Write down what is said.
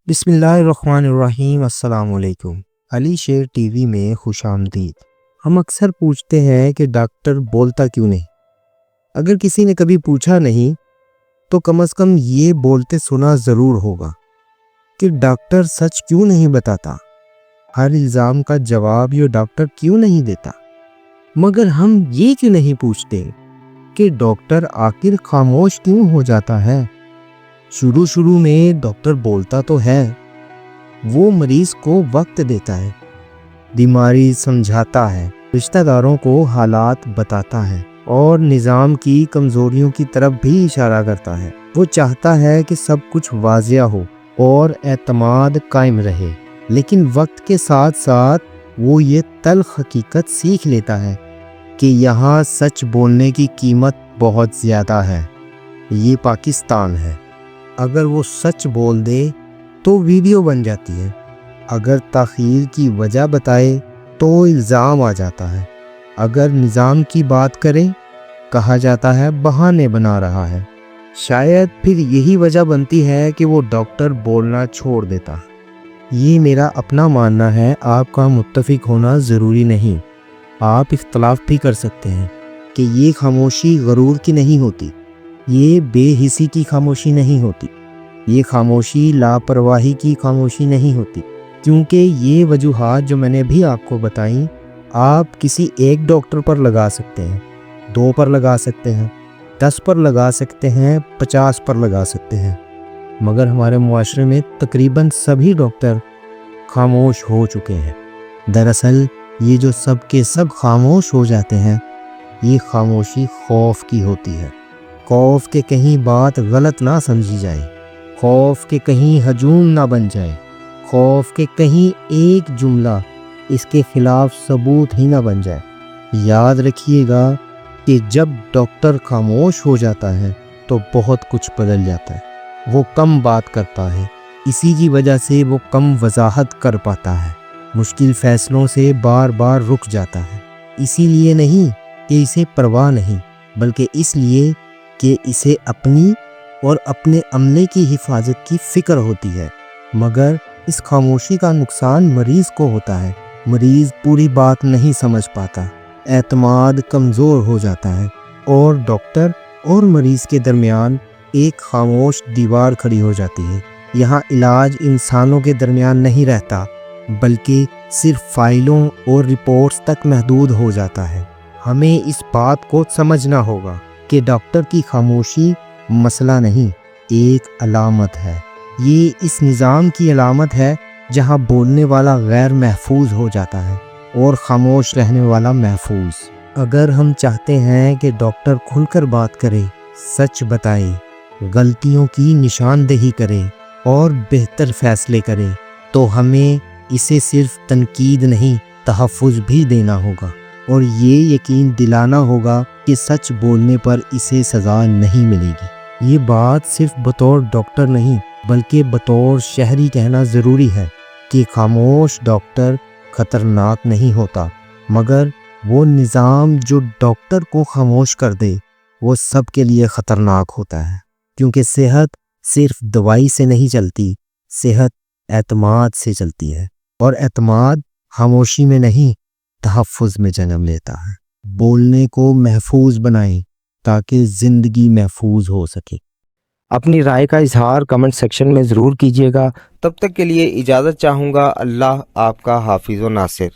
بسم اللہ الرحمن الرحیم۔ السلام علیکم۔ علی شیر ٹی وی میں خوش آمدید۔ ہم اکثر پوچھتے ہیں کہ ڈاکٹر بولتا کیوں نہیں؟ اگر کسی نے کبھی پوچھا نہیں تو کم از کم یہ بولتے سنا ضرور ہوگا کہ ڈاکٹر سچ کیوں نہیں بتاتا؟ ہر الزام کا جواب یہ ڈاکٹر کیوں نہیں دیتا؟ مگر ہم یہ کیوں نہیں پوچھتے کہ ڈاکٹر آخر خاموش کیوں ہو جاتا ہے؟ شروع میں ڈاکٹر بولتا تو ہے، وہ مریض کو وقت دیتا ہے، بیماری سمجھاتا ہے، رشتہ داروں کو حالات بتاتا ہے اور نظام کی کمزوریوں کی طرف بھی اشارہ کرتا ہے۔ وہ چاہتا ہے کہ سب کچھ واضح ہو اور اعتماد قائم رہے، لیکن وقت کے ساتھ ساتھ وہ یہ تلخ حقیقت سیکھ لیتا ہے کہ یہاں سچ بولنے کی قیمت بہت زیادہ ہے۔ یہ پاکستان ہے۔ اگر وہ سچ بول دے تو ویڈیو بن جاتی ہے، اگر تاخیر کی وجہ بتائے تو الزام آ جاتا ہے، اگر نظام کی بات کرے کہا جاتا ہے بہانے بنا رہا ہے۔ شاید پھر یہی وجہ بنتی ہے کہ وہ ڈاکٹر بولنا چھوڑ دیتا۔ یہ میرا اپنا ماننا ہے، آپ کا متفق ہونا ضروری نہیں۔ آپ اختلاف بھی کر سکتے ہیں کہ یہ خاموشی غرور کی نہیں ہوتی، یہ بے حسی کی خاموشی نہیں ہوتی، یہ خاموشی لاپرواہی کی خاموشی نہیں ہوتی، کیونکہ یہ وجوہات جو میں نے بھی آپ کو بتائیں آپ کسی ایک ڈاکٹر پر لگا سکتے ہیں، 2 پر لگا سکتے ہیں، 10 پر لگا سکتے ہیں، 50 پر لگا سکتے ہیں، مگر ہمارے معاشرے میں تقریباً سبھی ڈاکٹر خاموش ہو چکے ہیں۔ دراصل یہ جو سب کے سب خاموش ہو جاتے ہیں، یہ خاموشی خوف کی ہوتی ہے۔ خوف کہ کہیں بات غلط نہ سمجھی جائے، خوف کہ کہیں ہجوم نہ بن جائے، خوف کہ کہیں ایک جملہ اس کے خلاف ثبوت ہی نہ بن جائے۔ یاد رکھیے گا کہ جب ڈاکٹر خاموش ہو جاتا ہے تو بہت کچھ بدل جاتا ہے۔ وہ کم بات کرتا ہے، اسی کی وجہ سے وہ کم وضاحت کر پاتا ہے، مشکل فیصلوں سے بار بار رک جاتا ہے۔ اسی لیے نہیں کہ اسے پرواہ نہیں، بلکہ اس لیے کہ اسے اپنی اور اپنے عملے کی حفاظت کی فکر ہوتی ہے۔ مگر اس خاموشی کا نقصان مریض کو ہوتا ہے۔ مریض پوری بات نہیں سمجھ پاتا، اعتماد کمزور ہو جاتا ہے اور ڈاکٹر اور مریض کے درمیان ایک خاموش دیوار کھڑی ہو جاتی ہے۔ یہاں علاج انسانوں کے درمیان نہیں رہتا، بلکہ صرف فائلوں اور رپورٹس تک محدود ہو جاتا ہے۔ ہمیں اس بات کو سمجھنا ہوگا کہ ڈاکٹر کی خاموشی مسئلہ نہیں، ایک علامت ہے۔ یہ اس نظام کی علامت ہے جہاں بولنے والا غیر محفوظ ہو جاتا ہے اور خاموش رہنے والا محفوظ۔ اگر ہم چاہتے ہیں کہ ڈاکٹر کھل کر بات کرے، سچ بتائے، غلطیوں کی نشاندہی کرے اور بہتر فیصلے کرے، تو ہمیں اسے صرف تنقید نہیں، تحفظ بھی دینا ہوگا اور یہ یقین دلانا ہوگا کہ سچ بولنے پر اسے سزا نہیں ملے گی۔ یہ بات صرف بطور ڈاکٹر نہیں بلکہ بطور شہری کہنا ضروری ہے کہ خاموش ڈاکٹر خطرناک نہیں ہوتا، مگر وہ نظام جو ڈاکٹر کو خاموش کر دے وہ سب کے لیے خطرناک ہوتا ہے، کیونکہ صحت صرف دوائی سے نہیں چلتی، صحت اعتماد سے چلتی ہے، اور اعتماد خاموشی میں نہیں تحفظ میں جنم لیتا ہے۔ بولنے کو محفوظ بنائیں تاکہ زندگی محفوظ ہو سکے۔ اپنی رائے کا اظہار کمنٹ سیکشن میں ضرور کیجیے گا۔ تب تک کے لیے اجازت چاہوں گا۔ اللہ آپ کا حافظ و ناصر۔